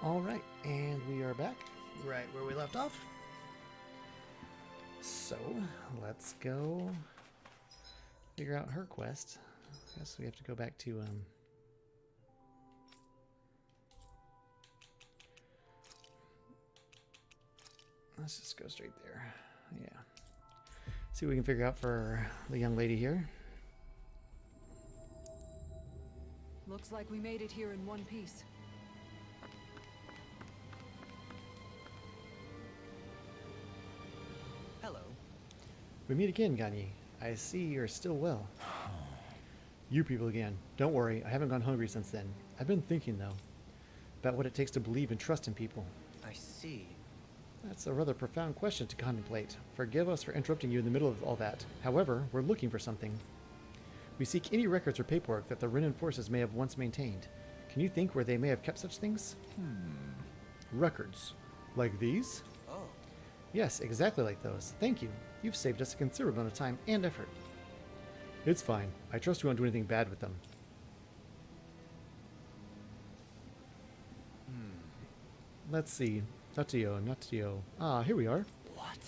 Alright, and we are back right where we left off. So, let's go figure out her quest. I guess we have to go back to, let's just go straight there. Yeah. See what we can figure out for the young lady here. Looks like we made it here in one piece. Hello. We meet again, Ganyi. I see you're still well. You people again. Don't worry, I haven't gone hungry since then. I've been thinking, though, about what it takes to believe and trust in people. I see. That's a rather profound question to contemplate. Forgive us for interrupting you in the middle of all that. However, we're looking for something. We seek any records or paperwork that the Renan forces may have once maintained. Can you think where they may have kept such things? Records. Like these? Oh. Yes, exactly like those. Thank you. You've saved us a considerable amount of time and effort. It's fine. I trust you won't do anything bad with them. Let's see. Natio. Ah, here we are. What?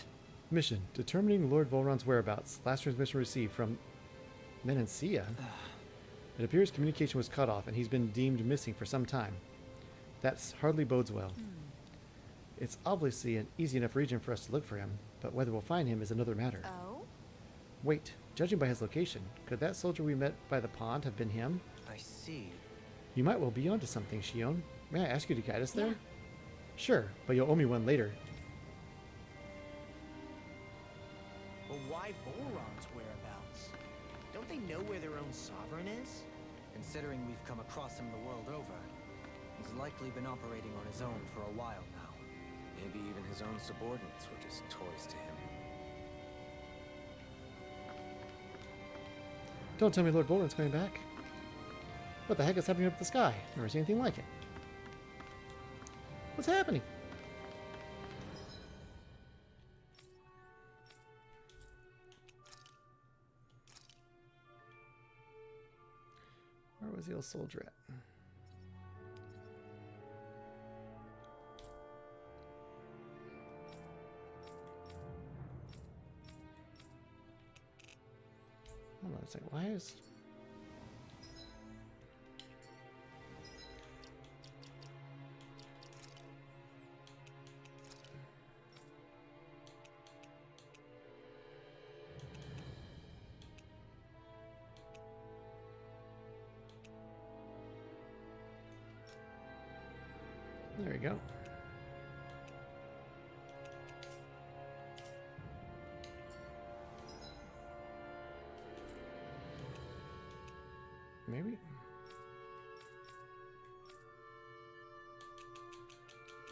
Mission. Determining Lord Volron's whereabouts. Last transmission received from Menancia. It appears communication was cut off and he's been deemed missing for some time. That hardly bodes well. It's obviously an easy enough region for us to look for him, but whether we'll find him is another matter. Oh? Wait, judging by his location, could that soldier we met by the pond have been him? I see. You might well be onto something, Shionne. May I ask you to guide us there? Yeah. Sure, but you'll owe me one later. But why Volron's whereabouts? Don't they know where their own sovereign is? Considering we've come across him the world over, he's likely been operating on his own for a while now. Maybe even his own subordinates were just toys to him. Don't tell me Lord Volron's coming back. What the heck is happening up the sky? Never seen anything like it. What's happening? Where was the old soldier at? Hold on a second. Why is... There we go. Maybe.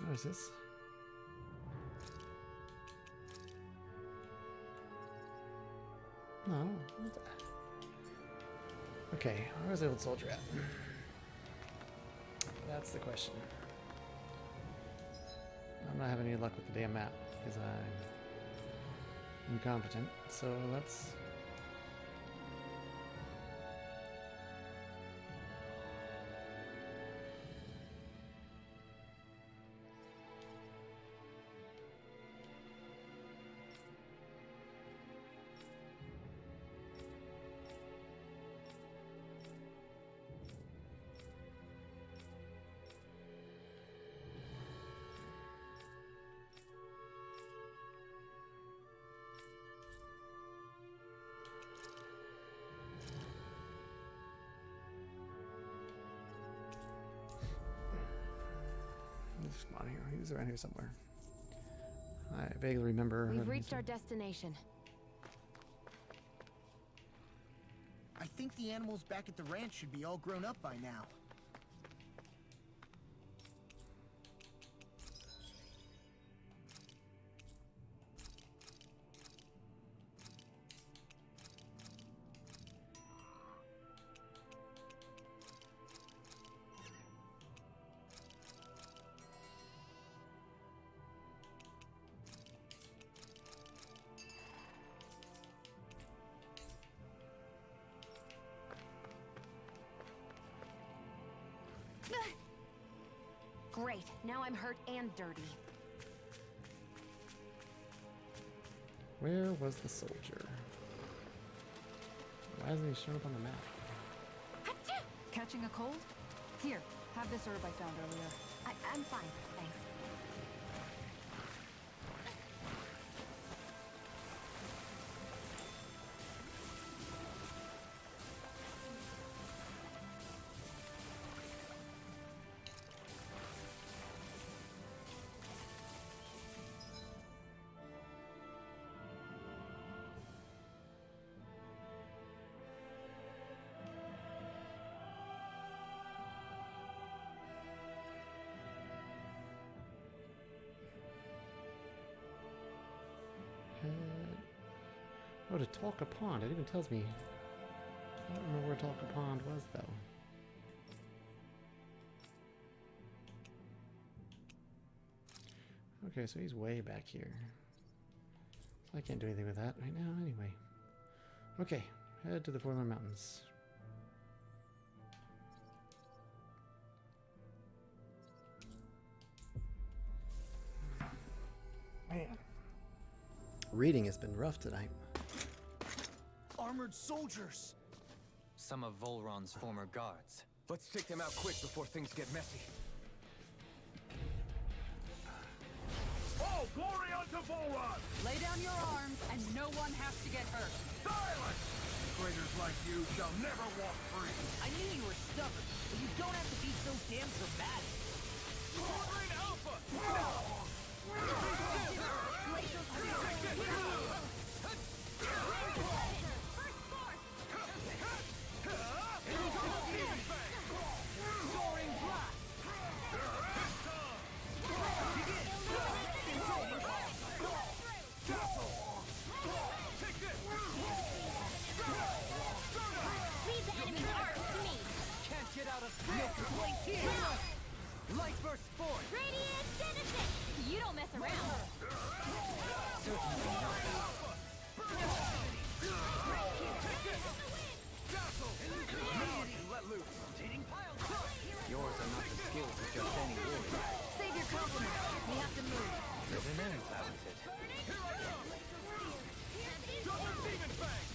What is this? No. What the... Okay, where's the old soldier at? That's the question. I'm not having any luck with the damn map because I'm incompetent. So let's... Come on here. He was around here somewhere. I vaguely remember. We've reached our destination. I think the animals back at the ranch should be all grown up by now. Great, now I'm hurt and dirty. Where was the soldier? Why hasn't he shown up on the map? Achoo! Catching a cold? Here, have this herb I found earlier. I'm fine, thanks. Oh, to Talca Pond. It even tells me. I don't remember where Talca Pond was, though. Okay, so he's way back here. So I can't do anything with that right now, anyway. Okay, head to the Forlorn Mountains. Man. Reading has been rough tonight. Armored soldiers! Some of Volron's former guards. Let's take them out quick before things get messy. All glory unto Volron! Lay down your arms, and no one has to get hurt. Silence! Traitors like you shall never walk free! I knew you were stubborn, but you don't have to be so damn dramatic. Wolverine Alpha! Soaring blast! Leave the enemy arms to me! Can't get out of No place here! Light burst forth! Radiant Genesis! You don't mess around! Let loose. Yours are not the skills of just any warrior. Save your compliments. We have to move. Very talented. Double demon fang!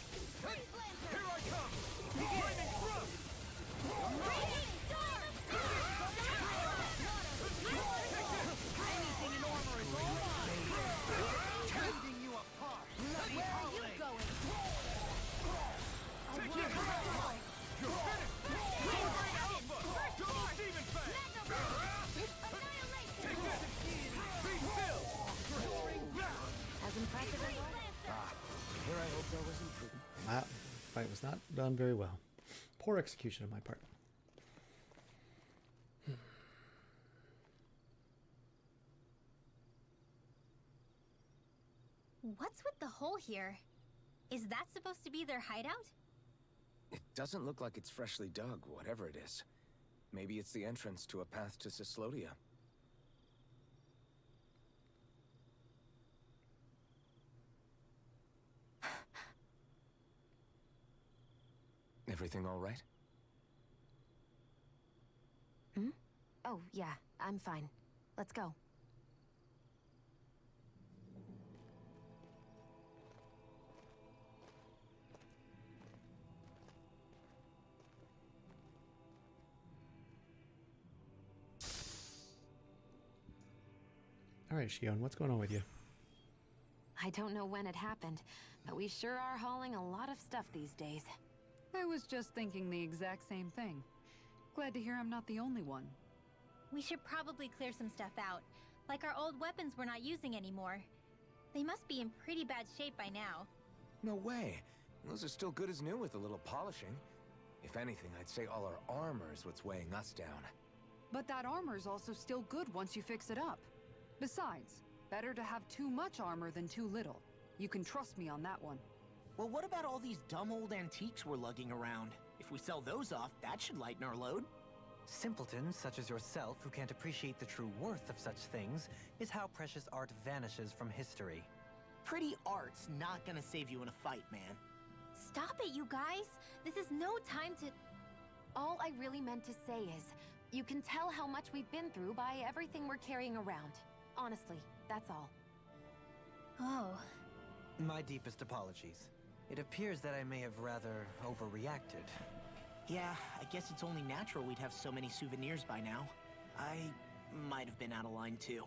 Here I come! Flaming thrust! Raging storm! Anything in armor is all mine! Tearing you apart! Where are you going? Take it! You're finished! Wolverine Alpha! Double demon fang! Annihilation! Take this! Be still! Soaring blast! As impressive as always. Here I hope there was improvement. That fight was not done very well. Poor execution on my part. What's with the hole here? Is that supposed to be their hideout? It doesn't look like it's freshly dug, whatever it is. Maybe it's the entrance to a path to Cyslodia. Everything all right? Oh, yeah, I'm fine. Let's go. All right, Shionne, what's going on with you? I don't know when it happened, but we sure are hauling a lot of stuff these days. I was just thinking the exact same thing. Glad to hear I'm not the only one. We should probably clear some stuff out. Like our old weapons we're not using anymore. They must be in pretty bad shape by now. No way. Those are still good as new with a little polishing. If anything, I'd say all our armor is what's weighing us down. But that armor's also still good once you fix it up. Besides, better to have too much armor than too little. You can trust me on that one. Well, what about all these dumb old antiques we're lugging around? If we sell those off, that should lighten our load. Simpletons such as yourself who can't appreciate the true worth of such things is how precious art vanishes from history. Pretty art's not gonna save you in a fight, man. Stop it, you guys! This is no time to... All I really meant to say is, You can tell how much we've been through by everything we're carrying around. Honestly, that's all. Oh. My deepest apologies. It appears that I may have rather overreacted. Yeah, I guess it's only natural we'd have so many souvenirs by now. I might have been out of line too.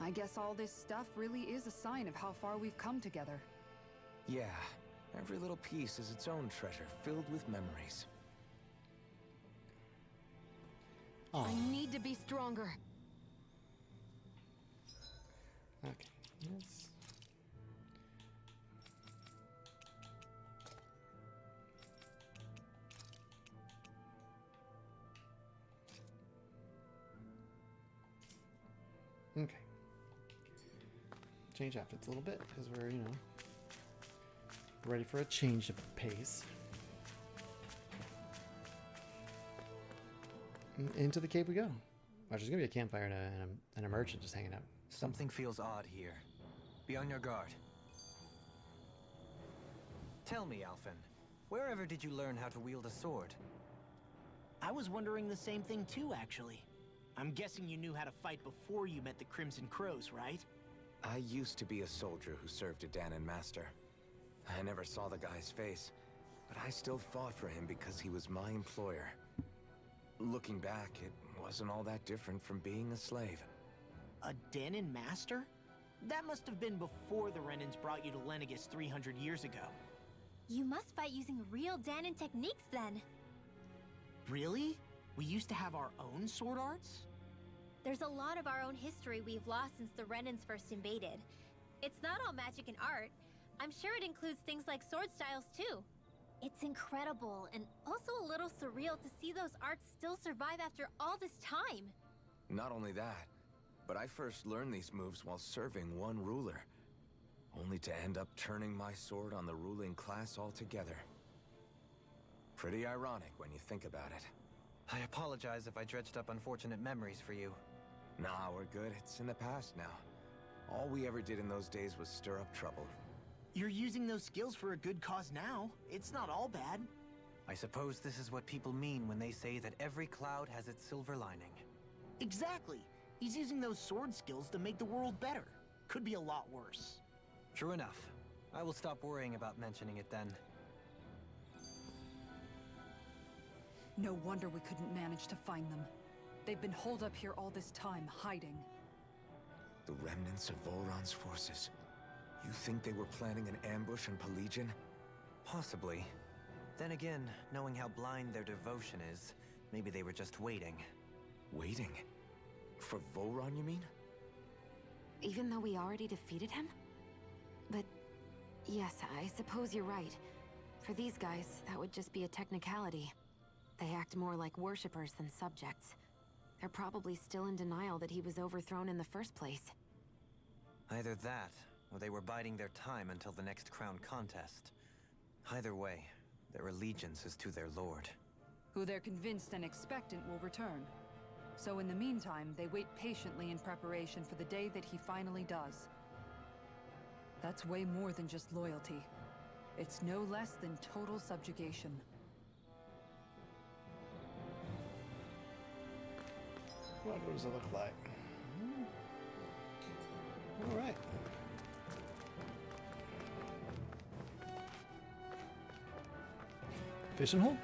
I guess all this stuff really is a sign of how far we've come together. Yeah, every little piece is its own treasure, filled with memories. Oh, I need to be stronger. okay. Yes. Okay. Change outfits a little bit because we're, ready for a change of pace. Into the cave we go. Watch, there's gonna be a campfire and a merchant just hanging out. Something feels odd here. Be on your guard. Tell me, Alphen, wherever did you learn how to wield a sword? I was wondering the same thing too, actually. I'm guessing you knew how to fight before you met the Crimson Crows, right? I used to be a soldier who served a Danon master. I never saw the guy's face, but I still fought for him because he was my employer. Looking back, it wasn't all that different from being a slave. A Danon master? That must have been before the Renans brought you to Lenegis 300 years ago. You must fight using real Danon techniques then. Really? We used to have our own sword arts? There's a lot of our own history we've lost since the Renans first invaded. It's not all magic and art. I'm sure it includes things like sword styles too. It's incredible and also a little surreal to see those arts still survive after all this time. Not only that, but I first learned these moves while serving one ruler, only to end up turning my sword on the ruling class altogether. Pretty ironic when you think about it. I apologize if I dredged up unfortunate memories for you. Nah, we're good. It's in the past now. All we ever did in those days was stir up trouble. You're using those skills for a good cause now. It's not all bad. I suppose this is what people mean when they say that every cloud has its silver lining. Exactly. He's using those sword skills to make the world better. Could be a lot worse. True enough. I will stop worrying about mentioning it then. No wonder we couldn't manage to find them. They've been holed up here all this time, hiding. The remnants of Volron's forces. You think they were planning an ambush on Pelegion? Possibly. Then again, knowing how blind their devotion is, maybe they were just waiting. Waiting? For Volron, you mean? Even though we already defeated him? But yes, I suppose you're right. For these guys, that would just be a technicality. They act more like worshippers than subjects. They're probably still in denial that he was overthrown in the first place. Either that, or they were biding their time until the next crown contest. Either way, their allegiance is to their lord. Who they're convinced and expectant will return. So in the meantime, they wait patiently in preparation for the day that he finally does. That's way more than just loyalty. It's no less than total subjugation. What does it look like? All right. Fishing hole?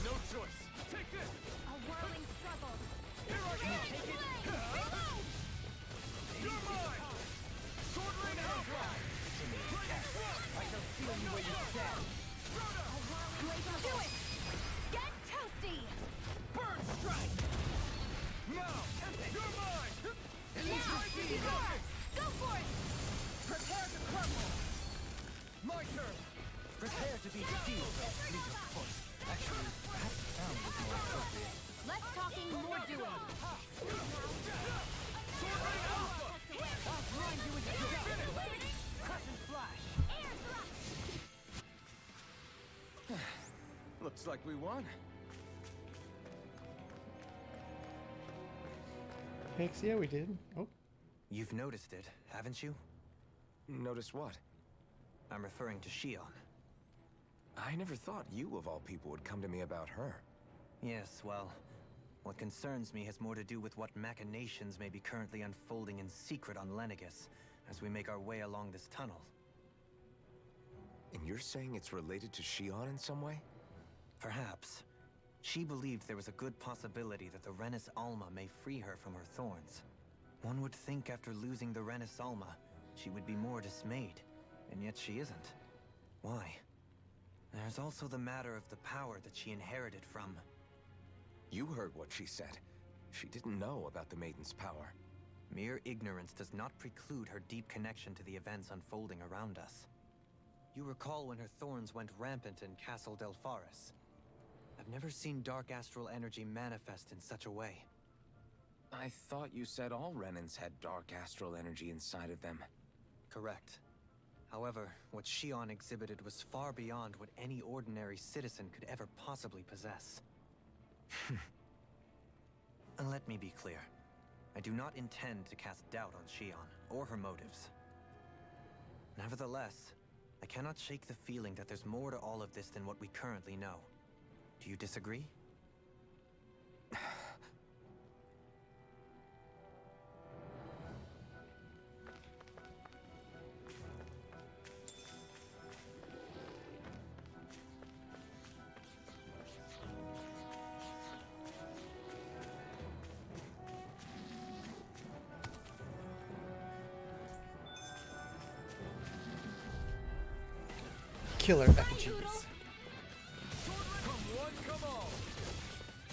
No choice. Take this. A whirling struggle. Here I come. Take it. You're mine. Sword rain outline. I can feel you where you stand. Do it! Get toasty! Burn strike. Now, you're mine. Now, you are! Go for it! Prepare to crumble. My turn. Prepare to be defeated, fleet of foot. Actually, that sound was more appropriate. Less talking, more doing. Sword rain alpha. I'll grind you into dust. Crescent flash. Air thrust! Looks like we won. Hex, yeah, we did. Oh, You've noticed it, haven't you? Notice what? I'm referring to Shionne. I never thought you, of all people, would come to me about her. Yes, well, what concerns me has more to do with what machinations may be currently unfolding in secret on Lenegis as we make our way along this tunnel. And you're saying it's related to Shionne in some way? Perhaps. She believed there was a good possibility that the Renis Alma may free her from her thorns. One would think after losing the Renis Alma, she would be more dismayed, and yet she isn't. Why? There's also the matter of the power that she inherited from... You heard what she said. She didn't know about the Maiden's power. Mere ignorance does not preclude her deep connection to the events unfolding around us. You recall when her thorns went rampant in Castle Delpharis. I've never seen dark astral energy manifest in such a way. I thought you said all Renans had dark astral energy inside of them. Correct. However, what Shionne exhibited was far beyond what any ordinary citizen could ever possibly possess. And let me be clear. I do not intend to cast doubt on Shionne, or her motives. Nevertheless, I cannot shake the feeling that there's more to all of this than what we currently know. Do you disagree? Killer effigies. Come one, come all.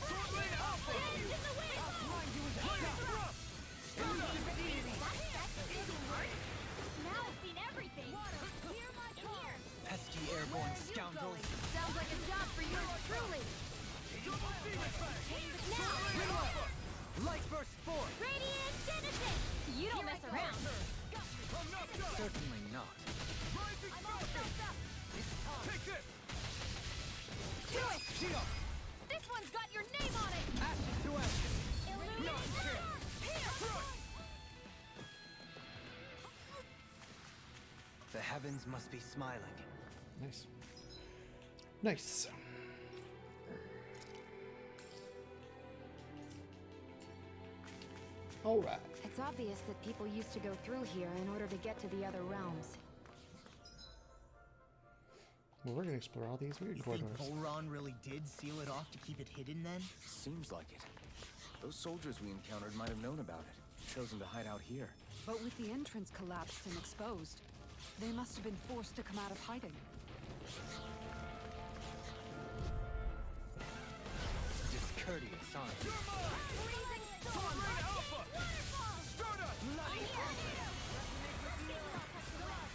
Sword Lane Alpha! I'll blind you with fire thrust! Now I've seen everything. Hear my call. Pesky airborne scoundrels! Sounds like a job for yours truly. Double Demon Fang! Now, Light burst forth! Radiant Genesis. You don't mess around. I'm knocked out! Certainly not. Rising I'm all built up. Take this! Do it. Shionne! This one's got your name on it. Ashes to ashes! Illuminate. The heavens must be smiling. Nice. Nice. All right. It's obvious that people used to go through here in order to get to the other realms. Well, we're gonna explore all these weird You think corridors. Volron really did seal it off to keep it hidden then? Seems like it. Those soldiers we encountered might have known about it. Chosen to hide out here. But with the entrance collapsed and exposed, they must have been forced to come out of hiding. Discourteous, aren't you? Sword Lane Alpha! Stardust!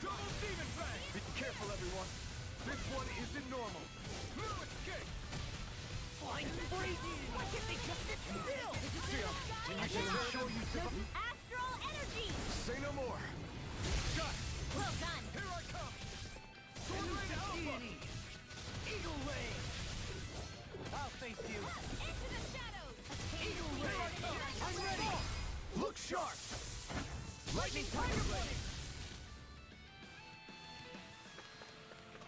Double Demon Fang! Be careful, everyone. This one isn't normal. No escape! Flying free! Why can't they just sit still? I can show you some... Astral energy. Say no more. Got it. Well done. Here I come. Sword Lane Alpha! Eagle Ray! I'll face you! Into the shadows. Eagle Ray! I'm ready! Look sharp! Lightning Tiger Blade!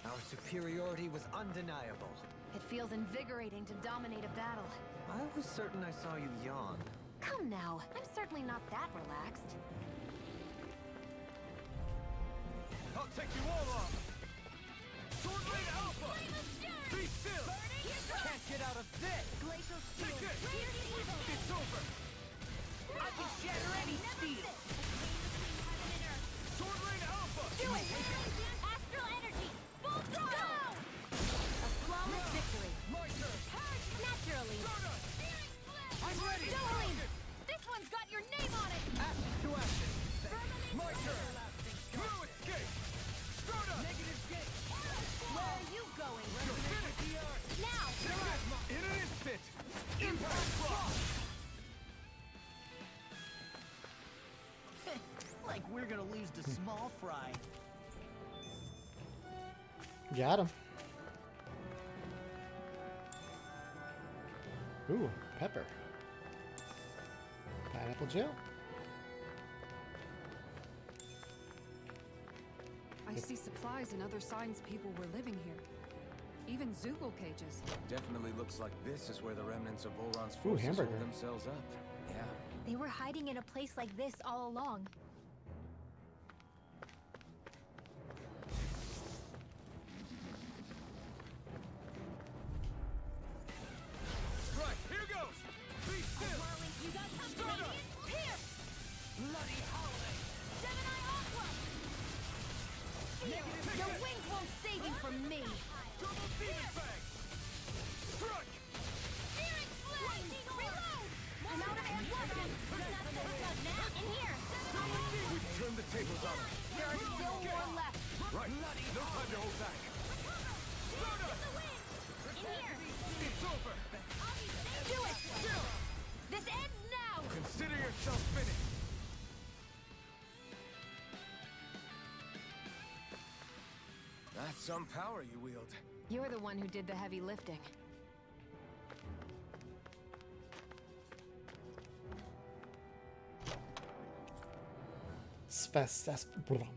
Our superiority was undeniable. It feels invigorating to dominate a battle. I was certain I saw you yawn. Come now, I'm certainly not that relaxed. I'll take you all off! Sword Lane Alpha! Be still! Can't get out of this! Glacial Take shield. this! It's over! I can shatter any steel. Sword Lane Alpha! Do it. Astral energy. Full throttle. A flawless victory. My turn! Naturally. Stardust! I'm ready. This one's got your name on it. Ashes to ashes! My turn! No escape! Stardust! Negative gate! Where are you going? Now. In an instant! Impact block! Like we're gonna lose to small fry. Got him. Ooh, pepper. Pineapple gel. I see supplies and other signs people were living here. Even Zoogle cages. Definitely looks like this is where the remnants of Volron's Ooh, forces hamburger. hold themselves up. Yeah. They were hiding in a place like this all along. Right, here goes! Be still! You got something Start up! here! Bloody holiday! Gemini Aqua! Your wings won't save you from me! Double demon fang! Strike! Spirit Flame! Reload! I'm out of ammunition! In here! We've turned the tables on them. There are still more left! Right, no time to hold back. Start up! In here! It's over! Do it! This ends now! Consider yourself finished! That's some power you wield. You're the one who did the heavy lifting.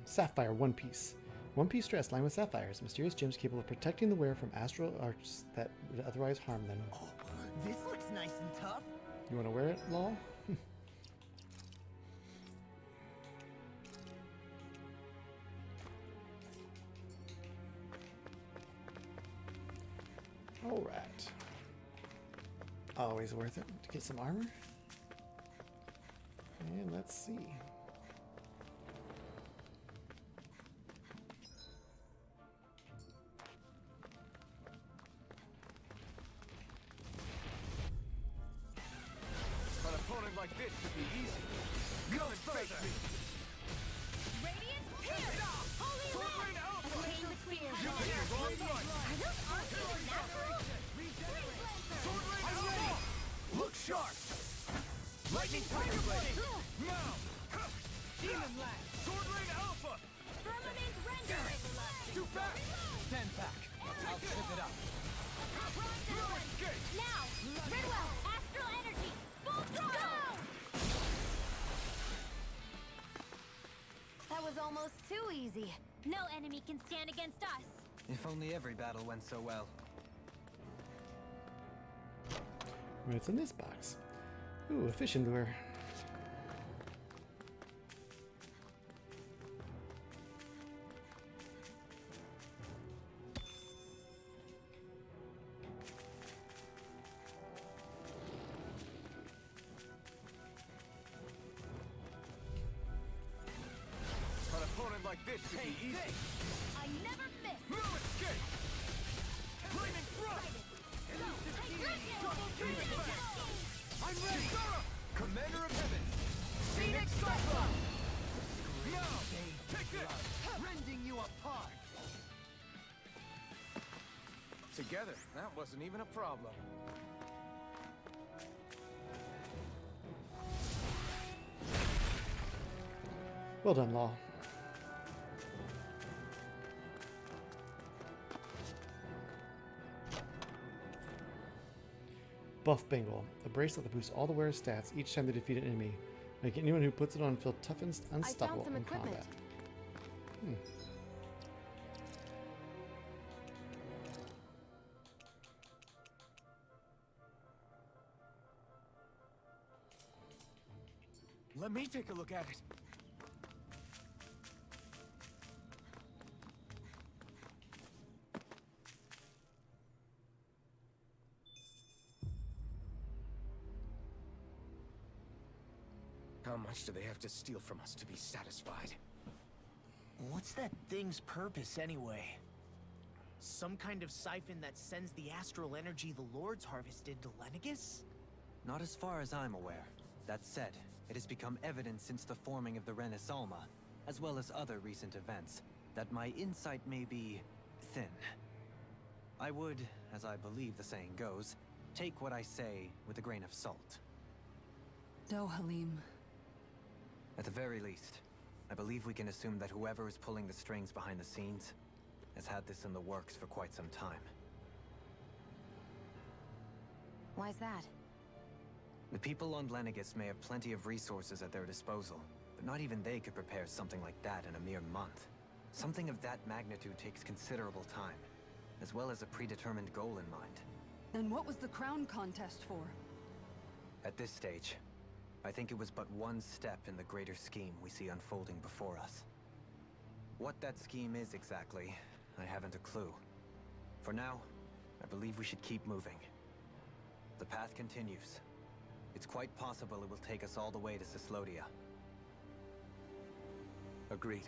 Sapphire One Piece. One Piece dress lined with sapphires. Mysterious gems capable of protecting the wearer from astral arts that would otherwise harm them. Oh, this looks nice and tough. You want to wear it, Lol? Alright. Always worth it to get some armor. And let's see. An opponent like this should be easy. Come and face me! Radiant Pierce! Holy Sword Red! Rain Alpha! Obtain the spear! You picked the wrong fight! Are those arms even natural? Sword Rain Alpha! Look sharp! Lightning Tiger Blade! Now! Demon Lash! Sword Rain Alpha! Firmament Render! Too fast! Stand back. I'll trip it up. No escape! Now! Ridwell! Astral Energy! Full throttle! That was almost too easy. No enemy can stand against us. If only every battle went so well. What's in this box? Ooh, a fishing lure. An opponent like this should be easy. I never miss! No escape! Flaming Thrust! Double Demon Fang! I'm ready! Commander of Heaven! Phoenix Cyclone! Now! Take this! Rending you apart! Together, that wasn't even a problem. Well done, Law. Buff Bengal. A bracelet that boosts all the wearer's stats each time they defeat an enemy, making anyone who puts it on feel tough and unstoppable some in equipment. combat. Let me take a look at it. How much do they have to steal from us to be satisfied? What's that thing's purpose anyway? Some kind of siphon that sends the astral energy the Lords harvested to Lenegus? Not as far as I'm aware. That said, it has become evident since the forming of the Renis Alma, as well as other recent events, that my insight may be thin. I would, as I believe the saying goes, take what I say with a grain of salt. No, Halim. At the very least, I believe we can assume that whoever is pulling the strings behind the scenes has had this in the works for quite some time. Why's that? The people on Lenegus may have plenty of resources at their disposal, but not even they could prepare something like that in a mere month. Something of that magnitude takes considerable time, as well as a predetermined goal in mind. Then what was the crown contest for? At this stage, I think it was but one step in the greater scheme we see unfolding before us. What that scheme is exactly, I haven't a clue. For now, I believe we should keep moving. The path continues. It's quite possible it will take us all the way to Cyslodia. Agreed.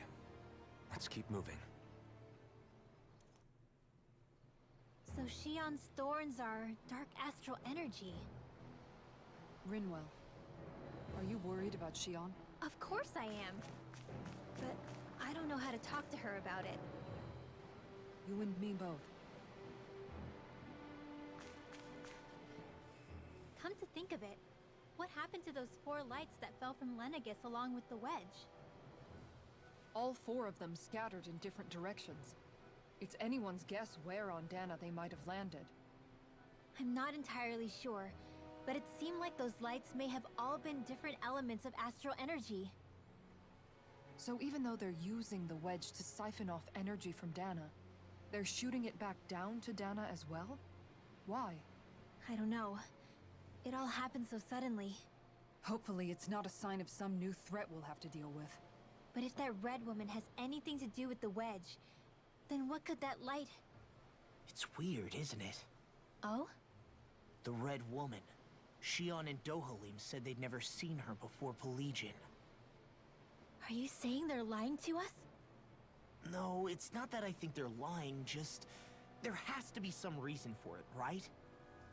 Let's keep moving. So Shionne's thorns are dark astral energy. Rinwell, are you worried about Shionne? Of course I am. But I don't know how to talk to her about it. You and me both. Come to think of it, what happened to those 4 lights that fell from Lenegis along with the Wedge? All 4 of them scattered in different directions. It's anyone's guess where on Dana they might have landed. I'm not entirely sure, but it seemed like those lights may have all been different elements of astral energy. So even though they're using the Wedge to siphon off energy from Dana, they're shooting it back down to Dana as well? Why? I don't know. It all happened so suddenly. Hopefully it's not a sign of some new threat we'll have to deal with. But if that red woman has anything to do with the Wedge, then what could that light... It's weird, isn't it? Oh? The Red Woman. Shionne and Dohalim said they'd never seen her before Pelegion. Are you saying they're lying to us? No, it's not that I think they're lying, just... There has to be some reason for it, right?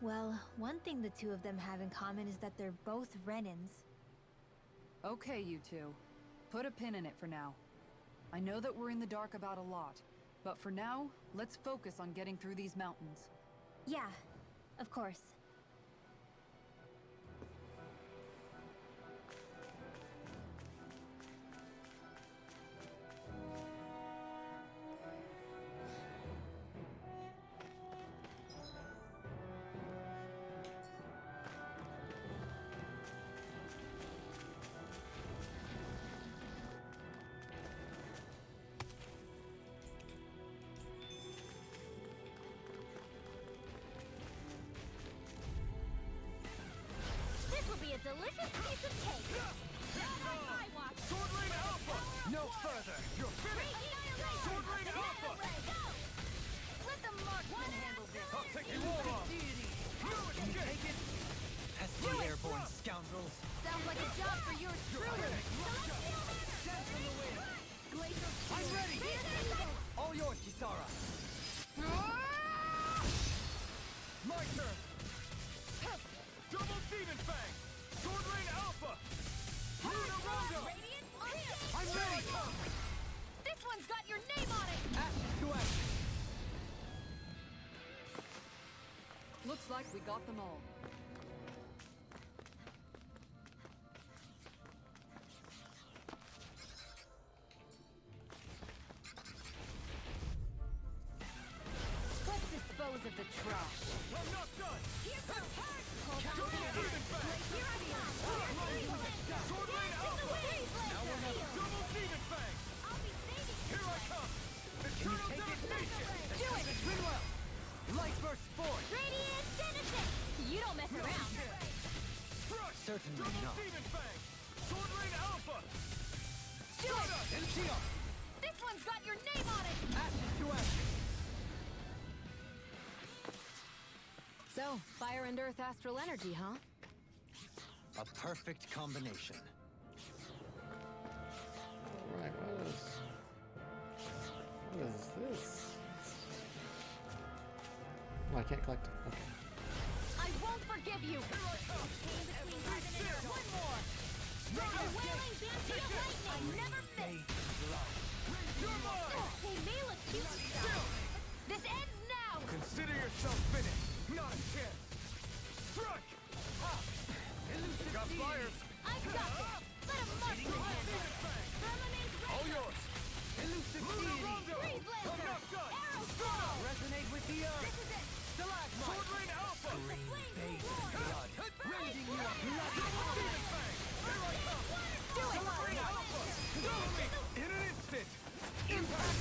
Well, one thing the two of them have in common is that they're both Renans. Okay, you two. Put a pin in it for now. I know that we're in the dark about a lot, but for now, let's focus on getting through these mountains. Yeah, of course. This will be a delicious piece of cake. Not on my watch. Sword Rain Alpha! No further! You're finished! Sword Rain Alpha! Go! Let the marksman handle this. I'll take you all off! No escape! Pesky airborne scoundrels! Sounds like a job for yours truly. I'm ready! All yours, Kisara! My turn! Double Demon Fang! Sword Rain Alpha! Luna Rondo! I'm ready! This one's got your name on it. Ashes to ashes! Looks like we got them all. Let's dispose of the trash. I'm not done! Double Demon Fang! Here I come. Sword Rain Alpha! Now we're not. Double Demon Fang! I'll be saving you. Here I come! Eternal devastation! Do it. Rinwell! Light burst forth! Radiant Genesis. You don't mess around. Crush! Certainly Double not. Demon Fang! Sword Rain Alpha! Do it. And Shionne! This one's got your name on it. Ashes to ashes! So, fire and earth astral energy, huh? A perfect combination. Alright, what is this? Oh, I can't collect it. Okay. I won't forgive you. Came between heaven and earth. One more. A wailing banshee of lightning never miss. You're mine! They may look cute and stuff. This ends now. Consider yourself finished! Not a chance! Strike! Got fires! I got this. Let him march the handle. Verminate's All ready. yours! Elusive Luna deity! Rondo! Freeze I'm laser. not done! Arrow fall. Resonate with the earth! This is it. Stalagmite! Sword Rain Alpha! The flames will roar. Blood! Rending you up! Demon Fang! Here I come! Do it. Sword Rain Alpha! Double me! In an instant! Impact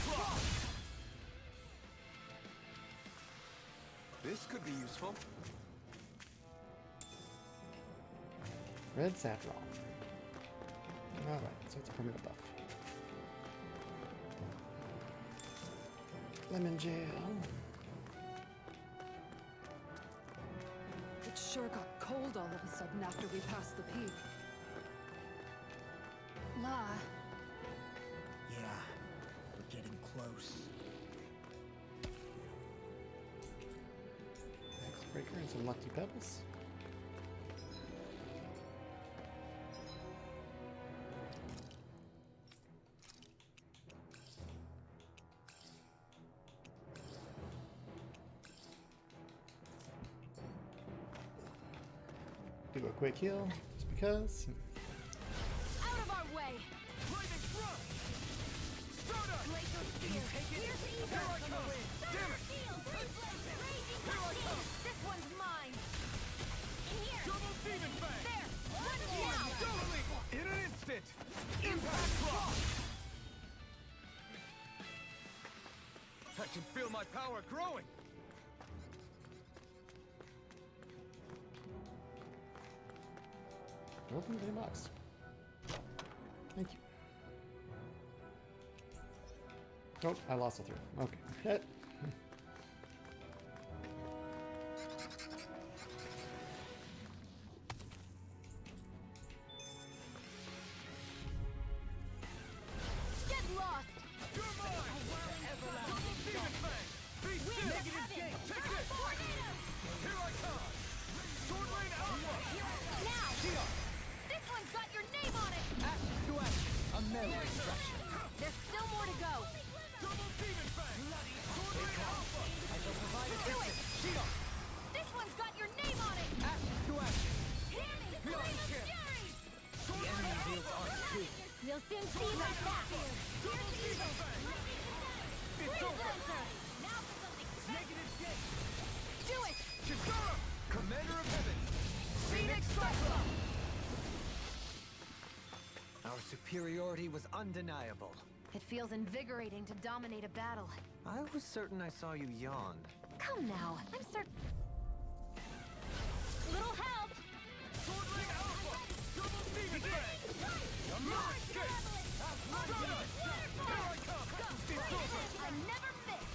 Red saffron. Alright, so it's a permanent buff. Lemon jail. It sure got cold all of a sudden after we passed the peak. La, Yeah, we're getting close. Next breaker and some lucky pebbles. Do a quick heal, just because. Out of our way! Lightning thrust! Stardust! Glacial spear! Here's Here I come! Damn it! Here I come! This one's mine! In here! Double demon fang! There! One now! Totally! In an instant! Impact drop! I can feel my power growing! Open the box. Thank you. Oh, I lost a 3. Okay. Get lost! You're mine! Double demon fang! Be still! Negative gate! Take this! Here I come! Sword Rain Alpha! Now! Shionne! This one's got your name on it! Ashes to ashes! A melee extraction! There's still more to go! Double demon fang! Sword Rain Alpha! I shall provide assistance! Shionne! This one's got your name on it! Ashes to ashes! Flame Beyond of chance! Fury! Sword Rain Alpha! We'll soon see about that! Double demon fang! It's over! Now for something Negative gate! Do it! Kisara! Commander of Heaven! Phoenix Cyclone! Our superiority was undeniable. It feels invigorating to dominate a battle. I was certain I saw you yawn. Come now, I'm certain. Little help! Sword Rain Alpha! Double demon fang! I'm not escape! Stardust! Here I come! It's over! I never miss!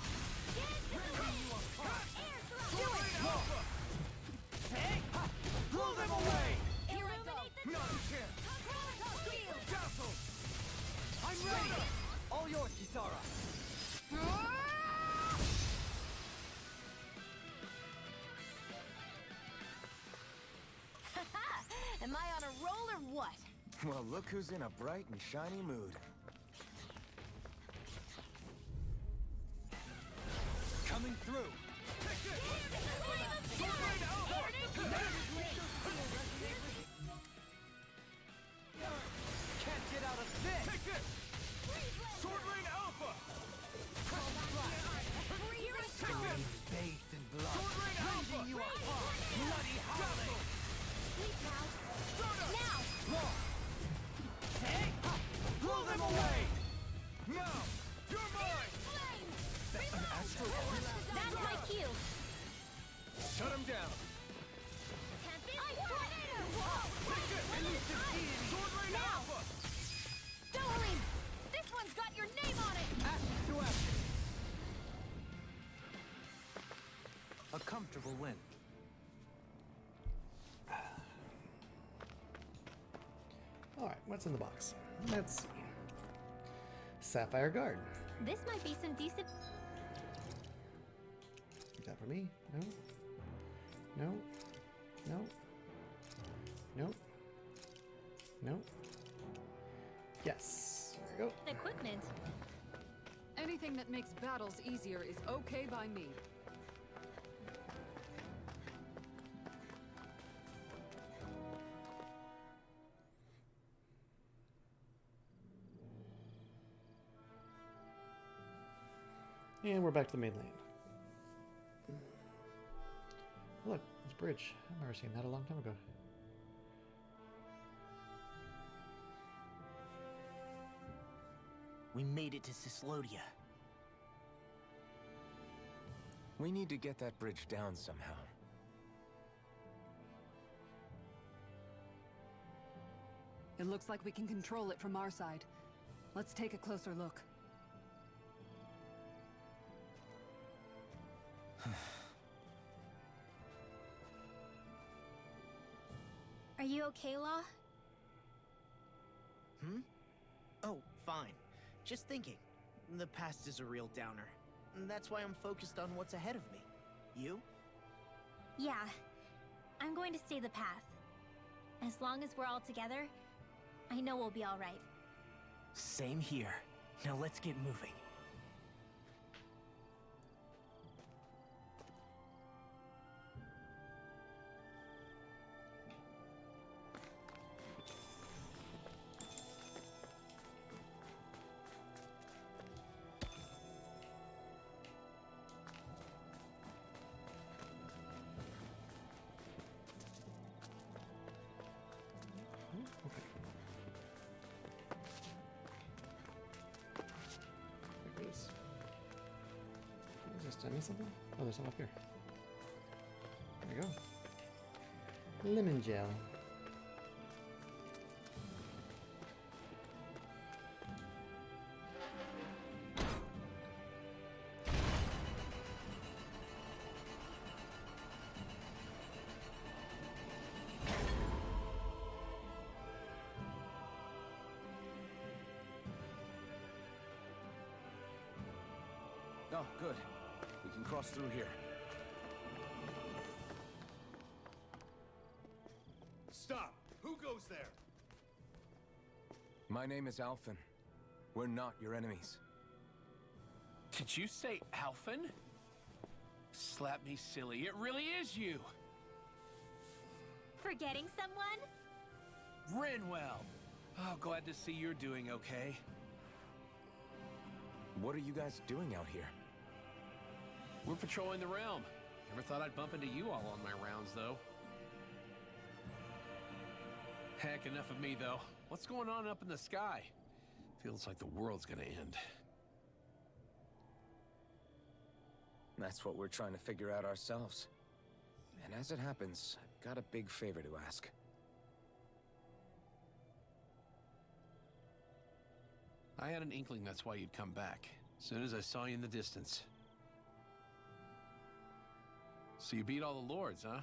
Sword Rain Alpha! Hey! Ha! Blow them away! Here I go! Not a chance! Dazzle! I'm ready! All yours, Kisara! Am I on a roll or what? Well, look who's in a bright and shiny mood. Coming through! Sword Rain Alpha! Can't get out of this! Take this! Sword Rain Alpha! Take this! Bathed in blood. Sword Rain Alpha! You apart! Bloody howling! Now! Blow them away! Now! You're mine! That's my cue! Shut him down! Take this! Sword Rain Alpha! Dohalim! This one's got your name on it! Ashes to ashes! A comfortable win. Alright, what's in the box? Let's see. Sapphire Guard. This might be some decent. Is that for me? No? No? No? No? No? Yes. There we go. Equipment. anything that makes battles easier is okay by me. And we're back to the mainland. Look, it's a bridge. I remember seeing that a long time ago. We made it to Cislodia. We need to get that bridge down somehow. It looks like we can control it from our side. Let's take a closer look. Are you okay, Law? Hmm? Oh, fine. Just thinking. The past is a real downer. That's why I'm focused on what's ahead of me. You? Yeah. I'm going to stay the path. As long as we're all together, I know we'll be all right. Same here. Now let's get moving. Okay. There it is. Just tell me something? Oh, there's some up here. There you go. Lemon gel. Oh, good. We can cross through here. Stop! Who goes there? My name is Alphen. We're not your enemies. Did you say Alphen? Slap me silly, it really is you! Forgetting someone? Rinwell! Oh, glad to see you're doing okay. What are you guys doing out here? We're patrolling the realm. Never thought I'd bump into you all on my rounds, though. Heck, enough of me, though. What's going on up in the sky? Feels like the world's gonna end. That's what we're trying to figure out ourselves. And as it happens, I've got a big favor to ask. I had an inkling that's why you'd come back. As soon as I saw you in the distance. So you beat all the lords, huh?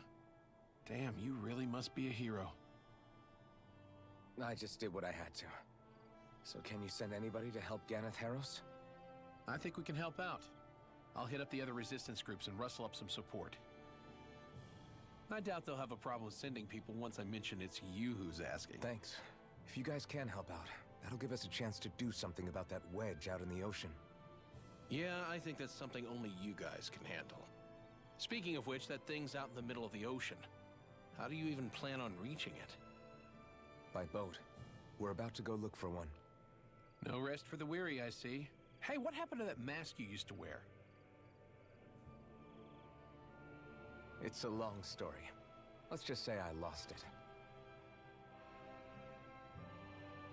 Damn, you really must be a hero. I just did what I had to. So can you send anybody to help Ganeth Harros? I think we can help out. I'll hit up the other resistance groups and rustle up some support. I doubt they'll have a problem with sending people once I mention it's you who's asking. Thanks. If you guys can help out, that'll give us a chance to do something about that wedge out in the ocean. Yeah, I think that's something only you guys can handle. Speaking of which, that thing's out in the middle of the ocean. How do you even plan on reaching it? By boat. We're about to go look for one. No rest for the weary, I see. Hey, what happened to that mask you used to wear? It's a long story. Let's just say I lost it.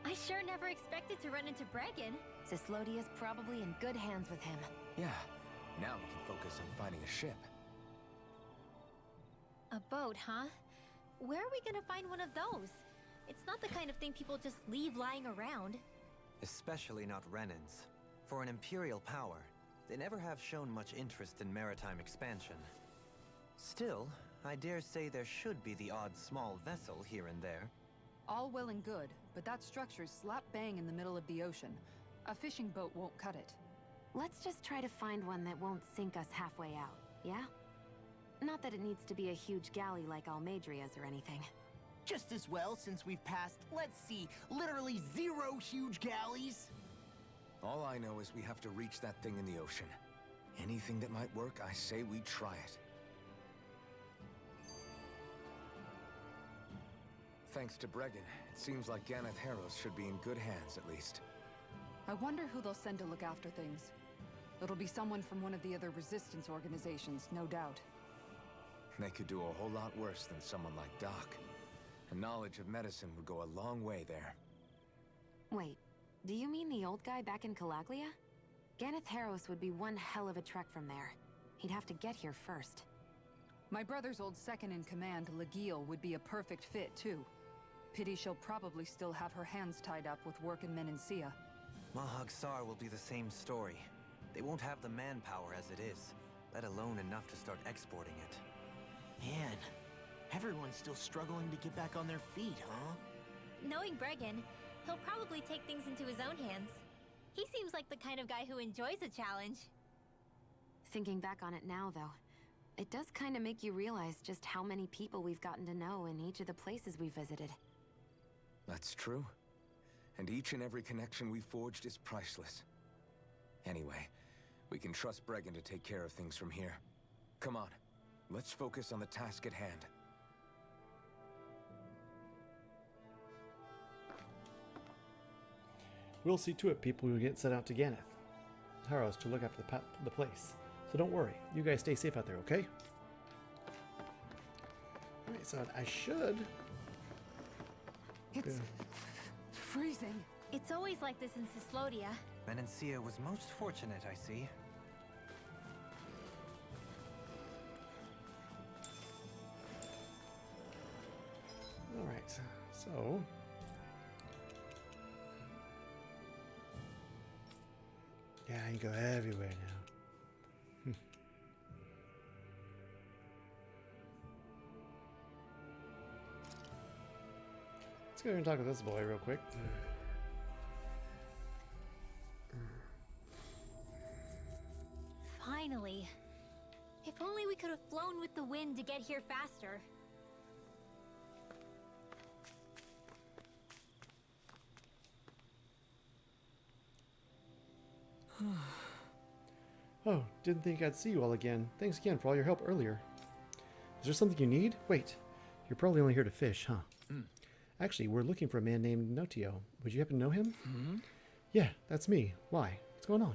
I sure never expected to run into Bregan. Cislodia's probably in good hands with him. Yeah. Now we can focus on finding a ship. A boat, huh? Where are we gonna find one of those? It's not the kind of thing people just leave lying around. Especially not Renans. For an Imperial power, they never have shown much interest in maritime expansion. Still, I dare say there should be the odd small vessel here and there. All well and good, but that structure's slap bang in the middle of the ocean. A fishing boat won't cut it. Let's just try to find one that won't sink us halfway out, yeah? Not that it needs to be a huge galley like Almadria's or anything. Just as well, since we've passed, let's see, literally 0 huge galleys. All I know is we have to reach that thing in the ocean. Anything that might work, I say we try it. Thanks to Bregan, it seems like Ganeth Harros should be in good hands, at least. I wonder who they'll send to look after things. It'll be someone from one of the other resistance organizations, no doubt. They could do a whole lot worse than someone like Doc. A knowledge of medicine would go a long way there. Wait, do you mean the old guy back in Calaglia? Ganeth Harros would be one hell of a trek from there. He'd have to get here first. My brother's old second-in-command, Legil, would be a perfect fit, too. Pity she'll probably still have her hands tied up with work in Menancia. Mahag Sar will be the same story. They won't have the manpower as it is, let alone enough to start exporting it. Man, everyone's still struggling to get back on their feet, huh? Knowing Bregan, he'll probably take things into his own hands. He seems like the kind of guy who enjoys a challenge. Thinking back on it now, though, it does kind of make you realize just how many people we've gotten to know in each of the places we visited. That's true. And each and every connection we forged is priceless. Anyway, we can trust Bregan to take care of things from here. Come on, let's focus on the task at hand. We'll see to it people who get sent out to Ganeth. Haros to look after the place. So don't worry. You guys stay safe out there, okay? Alright, so I should... It's freezing. It's always like this in Cyslodia. Menancia was most fortunate, I see. Alright, so... Yeah, I can go everywhere now. Let's go and talk to this boy real quick. Finally. If only we could have flown with the wind to get here faster. Oh, didn't think I'd see you all again. Thanks again for all your help earlier. Is there something you need? Wait, you're probably only here to fish, huh? Actually, we're looking for a man named Notio. Would you happen to know him? Yeah, that's me. Why? What's going on?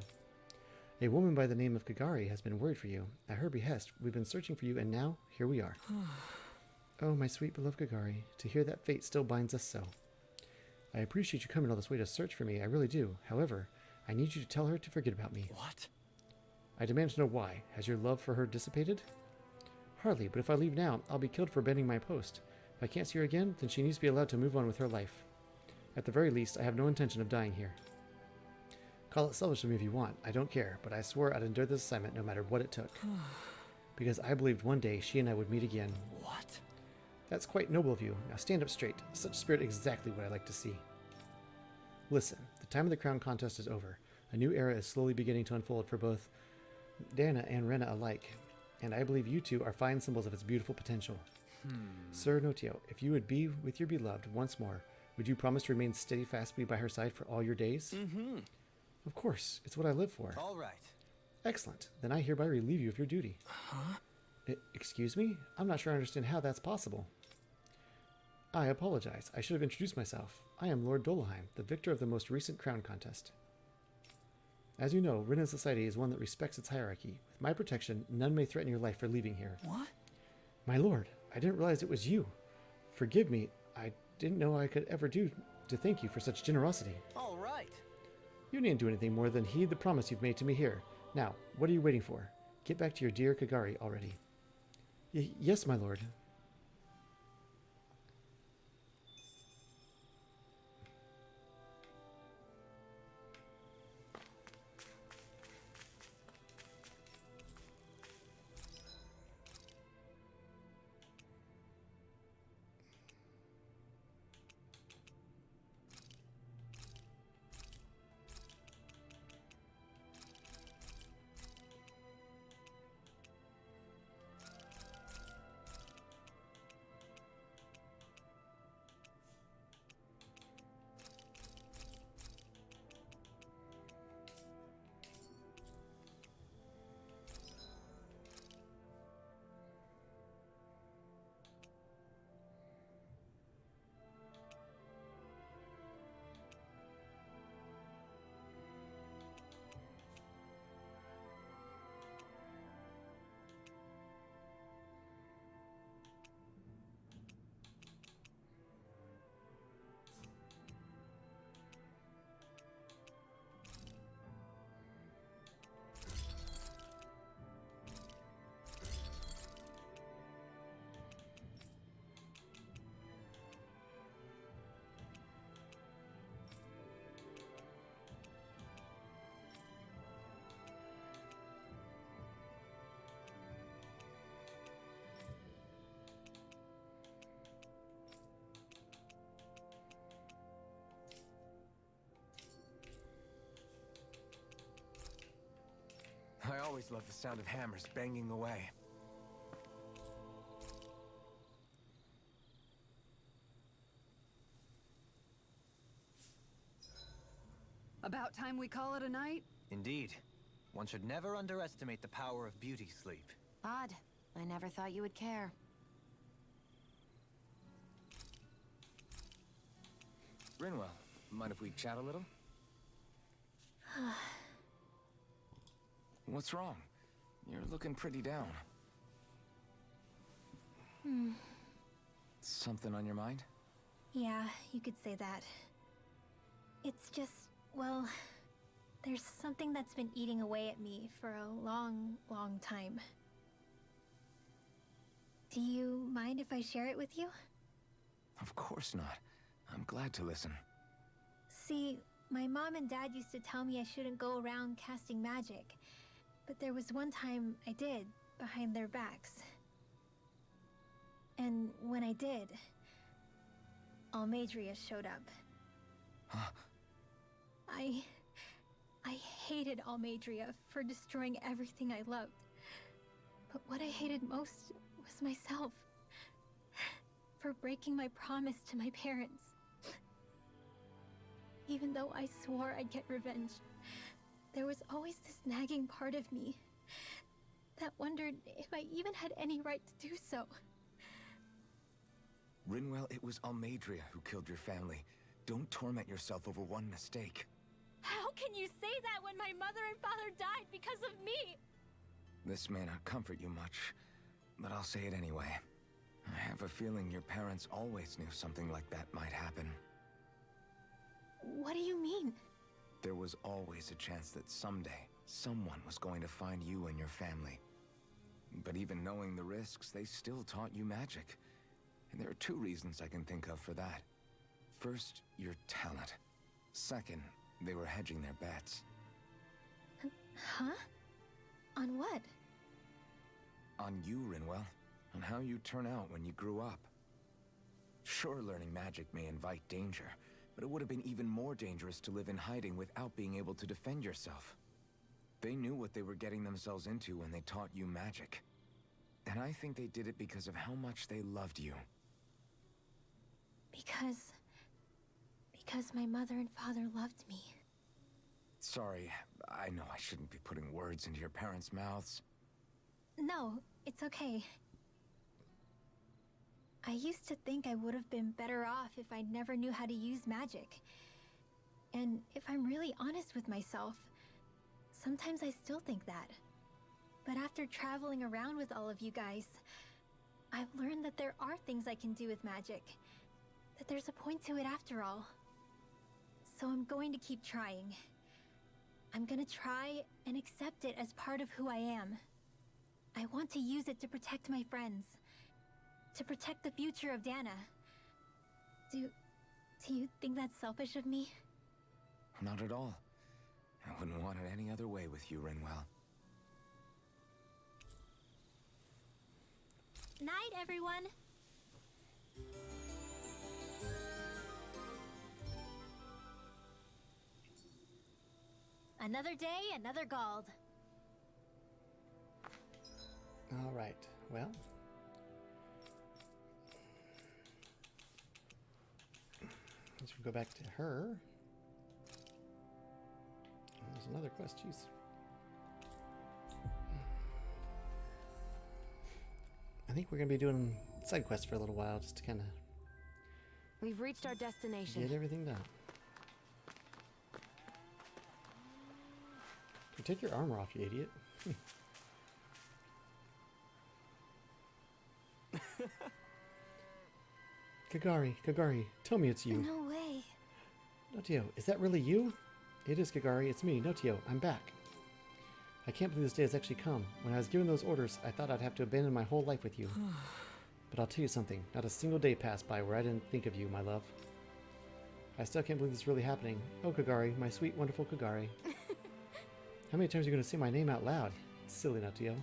A woman by the name of Kagari has been worried for you. At her behest, we've been searching for you, and now, here we are. Oh, my sweet beloved Kagari, to hear that fate still binds us so. I appreciate you coming all this way to search for me, I really do. However, I need you to tell her to forget about me. What? I demand to know why. Has your love for her dissipated? Hardly, but if I leave now, I'll be killed for bending my post. If I can't see her again, then she needs to be allowed to move on with her life. At the very least, I have no intention of dying here. Call it selfish of me if you want. I don't care, but I swore I'd endure this assignment no matter what it took. Because I believed one day she and I would meet again. What? That's quite noble of you. Now stand up straight. Such spirit exactly what I like to see. Listen, the time of the crown contest is over. A new era is slowly beginning to unfold for both Dana and Rena alike, and I believe you two are fine symbols of its beautiful potential. Sir Notio, if you would be with your beloved once more, would you promise to remain steadfastly by her side for all your days? Of course, it's what I live for. All right. Excellent. Then I hereby relieve you of your duty. Excuse me? I'm not sure I understand how that's possible. I apologize. I should have introduced myself. I am Lord Dolheim, the victor of the most recent crown contest. As you know, Rinnan society is one that respects its hierarchy. With my protection, none may threaten your life for leaving here. What? My lord, I didn't realize it was you. Forgive me. I didn't know I could ever do to thank you for such generosity. All right. You didn't do anything more than heed the promise you've made to me here. Now, what are you waiting for? Get back to your dear Kagari already. Yes, my lord. always love the sound of hammers banging away. About time we call it a night? Indeed. One should never underestimate the power of beauty sleep. Odd. I never thought you would care. Rinwell, mind if we chat a little? What's wrong? You're looking pretty down. Something on your mind? Yeah, you could say that. It's just, well, there's something that's been eating away at me for a long, long time. Do you mind if I share it with you? Of course not. I'm glad to listen. See, my mom and dad used to tell me I shouldn't go around casting magic. But there was one time I did, behind their backs. And when I did, Almadria showed up. Huh? I hated Almadria for destroying everything I loved. But what I hated most was myself. For breaking my promise to my parents. Even though I swore I'd get revenge, there was always this nagging part of me that wondered if I even had any right to do so. Rinwell, it was Almadria who killed your family. Don't torment yourself over one mistake. How can you say that when my mother and father died because of me? This may not comfort you much, but I'll say it anyway. I have a feeling your parents always knew something like that might happen. What do you mean? There was always a chance that someday, someone was going to find you and your family. But even knowing the risks, they still taught you magic. And there are two reasons I can think of for that. First, your talent. Second, they were hedging their bets. Huh? On what? On you, Rinwell. On how you turn out when you grew up. Sure, learning magic may invite danger, but it would have been even more dangerous to live in hiding without being able to defend yourself. They knew what they were getting themselves into when they taught you magic. And I think they did it because of how much they loved you. Because my mother and father loved me. Sorry, I know I shouldn't be putting words into your parents' mouths. No, it's okay. I used to think I would have been better off if I never knew how to use magic. And if I'm really honest with myself, sometimes I still think that. But after traveling around with all of you guys, I've learned that there are things I can do with magic. That there's a point to it after all. So I'm going to keep trying. I'm gonna try and accept it as part of who I am. I want to use it to protect my friends. To protect the future of Dana. Do you think that's selfish of me? Not at all. I wouldn't want it any other way with you, Rinwell. Night, everyone! Another day, another Gald. All right. Well. Let's go back to her. There's another quest. Jeez. I think we're going to be doing side quests for a little while just to kind of We've reached our destination. get everything done. Take your armor off, you idiot. Kagari, tell me it's you. No way. Notio, is that really you? It is, Kagari, it's me, Notio, I'm back. I can't believe this day has actually come. When I was given those orders, I thought I'd have to abandon my whole life with you. But I'll tell you something, not a single day passed by where I didn't think of you, my love. I still can't believe this is really happening. Oh, Kagari, my sweet, wonderful Kagari. How many times are you going to say my name out loud? Silly Notio.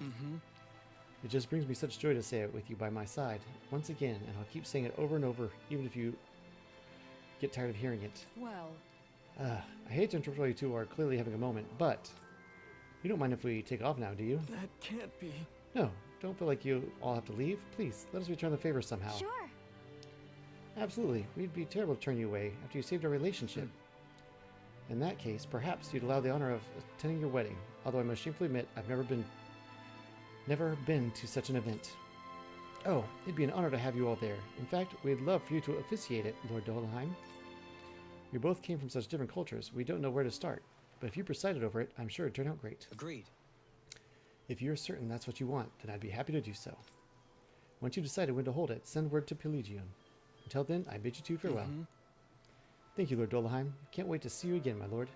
It just brings me such joy to say it with you by my side, once again, and I'll keep saying it over and over, even if you get tired of hearing it. Well, I hate to interrupt while you two are clearly having a moment, but You don't mind if we take off now, do you? That can't be. No, don't feel like you all have to leave. Please, let us return the favor somehow. Sure. Absolutely. We'd be terrible to turn you away after you saved our relationship. In that case, perhaps you'd allow the honor of attending your wedding, although I must shamefully admit I've never been to such an event. Oh, it'd be an honor to have you all there. In fact, we'd love for you to officiate it, Lord Dolheim. We both came from such different cultures, we don't know where to start. But if you presided over it, I'm sure it'd turn out great. Agreed. If you're certain that's what you want, then I'd be happy to do so. Once you decided when to hold it, send word to Pelagion. Until then, I bid you two farewell. Thank you, Lord Dolheim. Can't wait to see you again, my lord.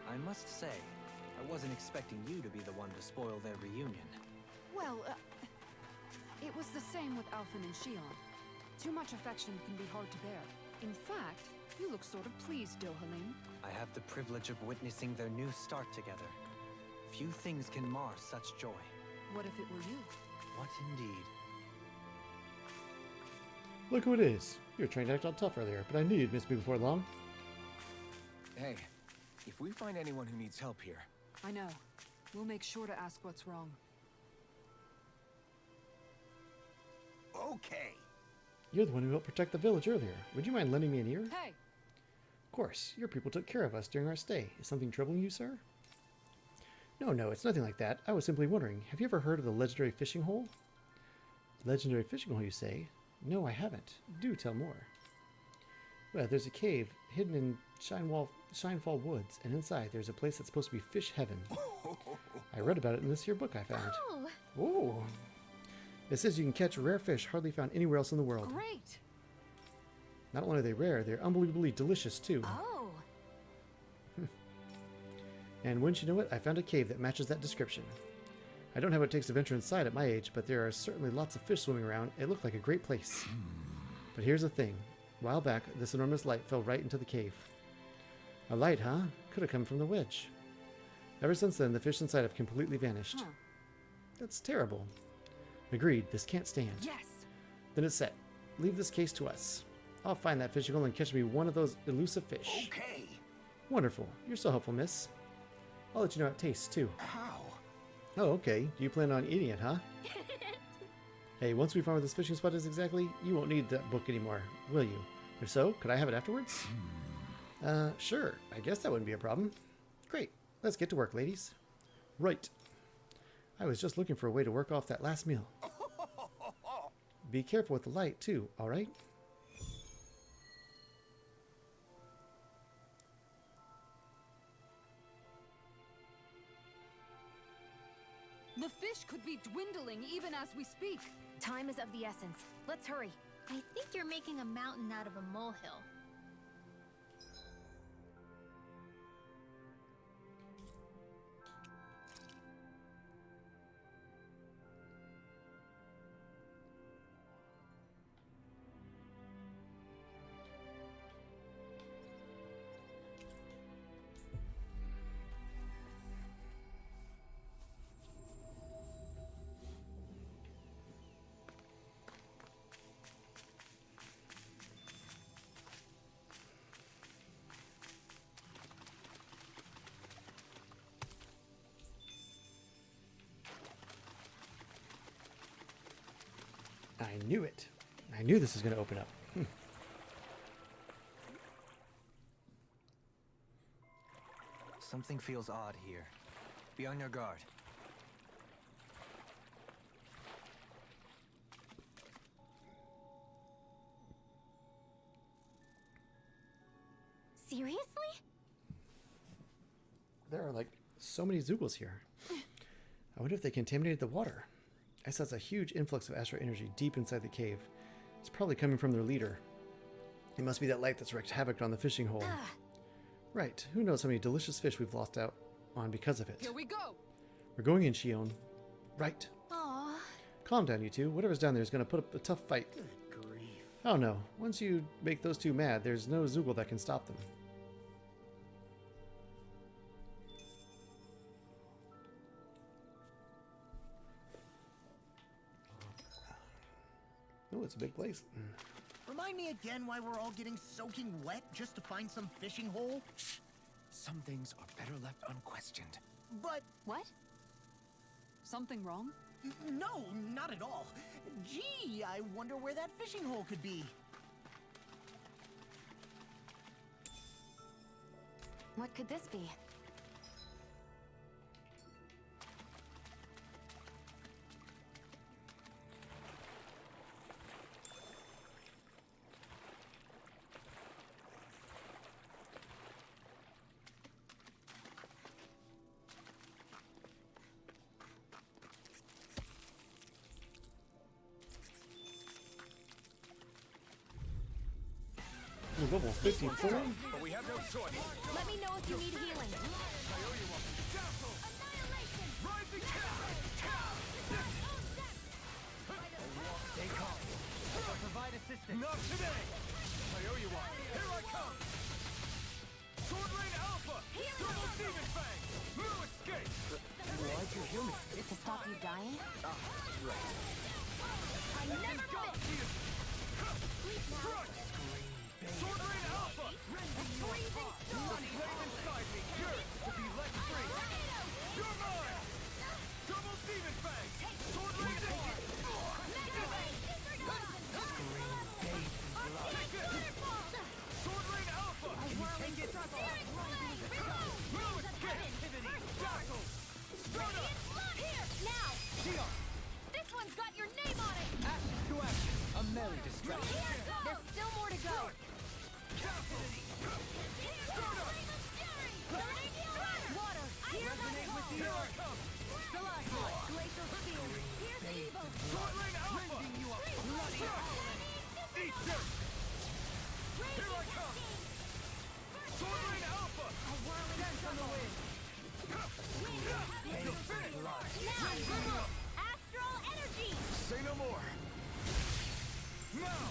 I must say, I wasn't expecting you to be the one to spoil their reunion. Well, it was the same with Alphen and Shionne. Too much affection can be hard to bear. In fact, you look sort of pleased, Dohalim. I have the privilege of witnessing their new start together. Few things can mar such joy. What if it were you? What indeed? Look who it is. You were trying to act all tough earlier, but I knew you'd miss me before long. Hey, if we find anyone who needs help here... I know. We'll make sure to ask what's wrong. Okay! You're the one who helped protect the village earlier. Would you mind lending me an ear? Hey! Of course. Your people took care of us during our stay. Is something troubling you, sir? No, it's nothing like that. I was simply wondering, have you ever heard of the legendary fishing hole? Legendary fishing hole, you say? No, I haven't. Do tell more. Well, there's a cave hidden in Shinefall Woods, and inside there's a place that's supposed to be fish heaven. I read about it in this here book I found. Oh, Ooh. It says you can catch rare fish hardly found anywhere else in the world. Great! Not only are they rare, they're unbelievably delicious too. Oh. And wouldn't you know it, I found a cave that matches that description. I don't have what it takes to venture inside at my age, but there are certainly lots of fish swimming around. It looked like a great place. But here's the thing. A while back, this enormous light fell right into the cave. A light, huh? Could have come from the Wedge. Ever since then, the fish inside have completely vanished. Huh. That's terrible. Agreed, this can't stand. Yes! Then it's set. Leave this case to us. I'll find that fishing hole and catch me one of those elusive fish. Okay! Wonderful. You're so helpful, miss. I'll let you know how it tastes, too. How? Oh, okay. Do you plan on eating it, huh? Hey, once we find where this fishing spot is exactly, you won't need that book anymore, will you? If so, could I have it afterwards? Sure. I guess that wouldn't be a problem. Great. Let's get to work, ladies. Right. I was just looking for a way to work off that last meal. Be careful with the light, too, all right? The fish could be dwindling even as we speak. Time is of the essence. Let's hurry. I think you're making a mountain out of a molehill. I knew it. I knew this was going to open up. Something feels odd here. Be on your guard. Seriously? There are like So many Zoogles here. I wonder if they contaminated the water. I sense a huge influx of astral energy deep inside the cave. It's probably coming from their leader. It must be that light that's wreaked havoc on the fishing hole. Right. Who knows how many delicious fish we've lost out on because of it. Here we go! We're going in, Shionne. Right. Aww. Calm down, you two. Whatever's down there is going to put up a tough fight. Good grief. Oh no. Once you make those two mad, there's no Zoogle that can stop them. Oh, it's a big place. Remind me again why we're all getting soaking wet just to find some fishing hole? Some things are better left unquestioned. But What? Something wrong? no, not at all. Gee, I wonder where that fishing hole could be. What could this be? Ooh, level 54? But we have no choice. Let me know if you need healing. Rising Stay calm. I'll provide assistance. Not today! I owe you one. Here I come! Sword Rain Alpha! Double Demon Fang! No escape! Why'd you heal me? To stop you dying? I never miss. Crush! Sword Rain Alpha! Freezing storm. Blade inside me! Yours to be let free! You're mine! Double Demon Fang! Sword Rain Alpha! Sword Rain Alpha! Whirling struggle. No escape! Jackal! Start up! Here, now. Shionne! This one's got your name on it. Action to action. A merry distraction. Here goes. There's still more to go. Water. Resonate with the earth! Stalagmite. Glacial spear. Here's evil. Sword Rain Alpha! You up. Bloody Eat dirt! Here I come! Sword Rain Alpha! A whirling struggle. You're finished! Now. Astral energy. Say no more! Now!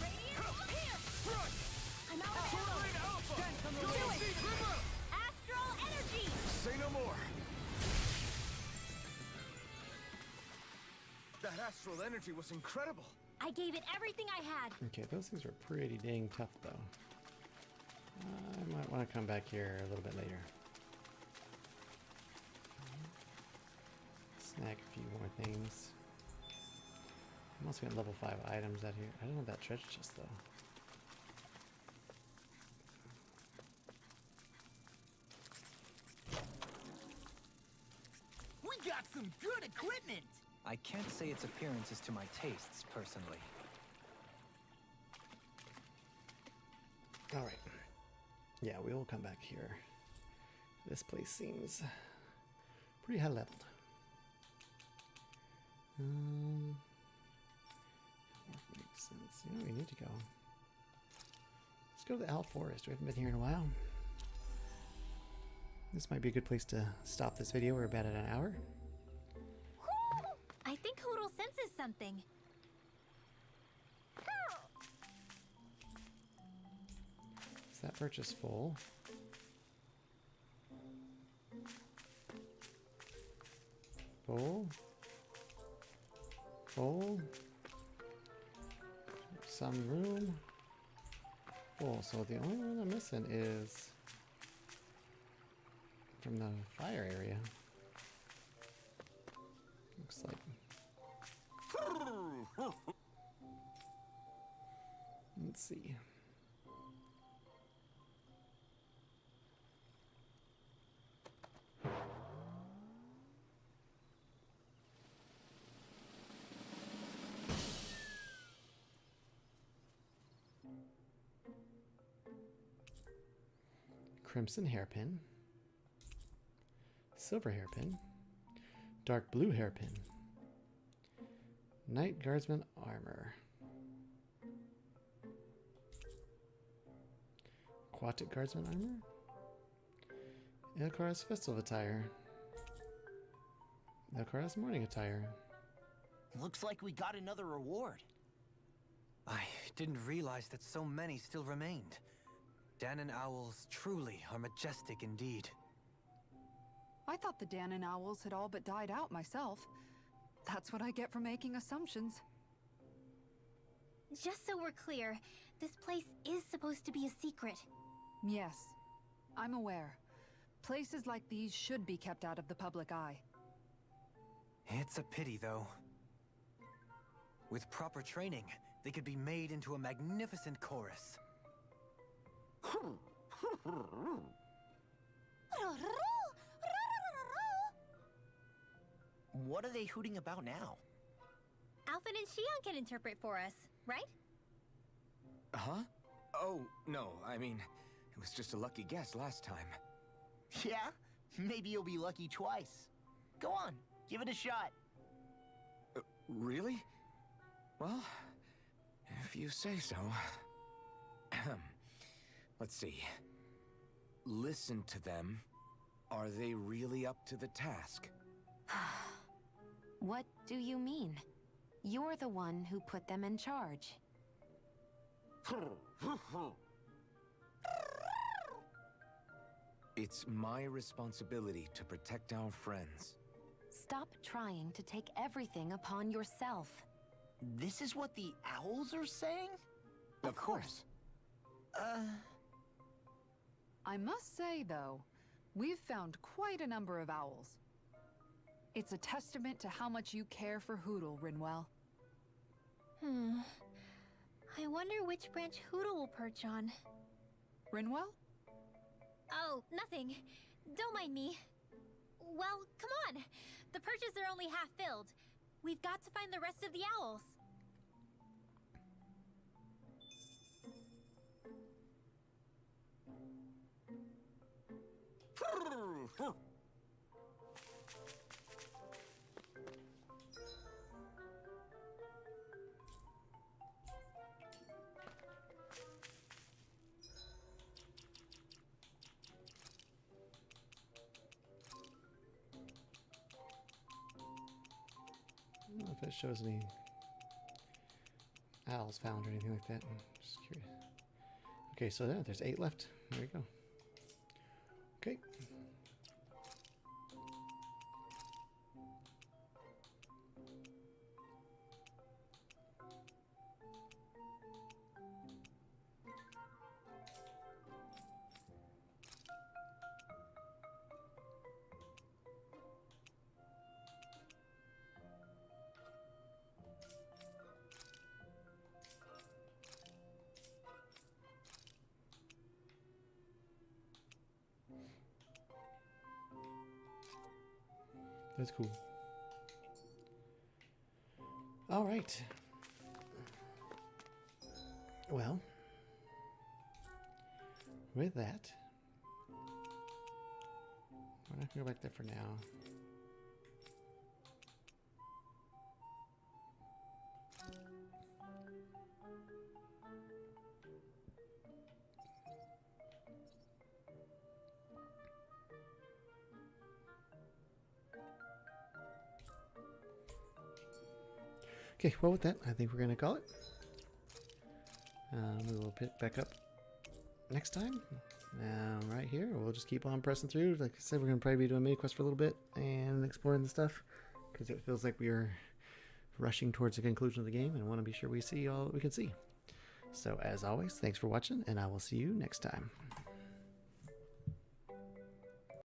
Here. Crush! I'm out of Sword ammo. Rain Alpha! Do it. Astral energy. Say no more! That astral energy was incredible! I gave it everything I had. Okay, those things are pretty dang tough, though. I might want to come back here a little bit later. Snag a few more things. I'm also getting level 5 items out here. I don't know that treasure chest, though. We got some good equipment! I can't say its appearance is to my tastes, personally. Alright. Yeah, we will come back here. This place seems pretty high leveled. Makes sense. You know where we need to go. Let's go to the Owl Forest. We haven't been here in a while. This might be a good place to stop this video. We're about at an hour. Whew! I think Hoodle senses something. Is that purchase full? Full? Full? Some room? Full. So the only one I'm missing is from the fire area. Looks like. Let's see. Crimson hairpin. Silver hairpin. Dark blue hairpin. Night guardsman armor. Aquatic guardsman armor. Elkora's festival attire. Elkora's morning attire. Looks like we got another reward. I didn't realize that so many still remained. Danon owls truly are majestic indeed. I thought the Danon owls had all but died out myself. That's what I get for making assumptions. Just so we're clear, this place is supposed to be a secret. Yes, I'm aware. Places like these should be kept out of the public eye. It's a pity, though. With proper training, they could be made into a magnificent chorus. What are they hooting about now? Alfred and Shionne can interpret for us, right? Huh? Oh, no, I mean, it was just a lucky guess last time. Yeah? Maybe you'll be lucky twice. Go on, give it a shot. Really? Well, if you say so. Let's see. Listen to them. Are they really up to the task? What do you mean? You're the one who put them in charge. It's my responsibility to protect our friends. Stop trying to take everything upon yourself. This is what the owls are saying? Of course. I must say, though, we've found quite a number of owls. It's a testament to how much you care for Hootle, Rinwell. I wonder which branch Hootle will perch on. Rinwell? Oh, nothing. Don't mind me. Well, come on. The perches are only half filled. We've got to find the rest of the owls. I don't know if it shows any owls found or anything like that. I'm just curious. Okay, so there's 8 left. There we go. Okay. That's cool. All right. Well, with that, we're not going to go back there for now. Okay, well with that, I think we're going to call it. We will pick back up next time. Right here, we'll just keep on pressing through. Like I said, we're going to probably be doing mini quest for a little bit and exploring the stuff because it feels like we are rushing towards the conclusion of the game and I want to be sure we see all that we can see. So as always, thanks for watching and I will see you next time.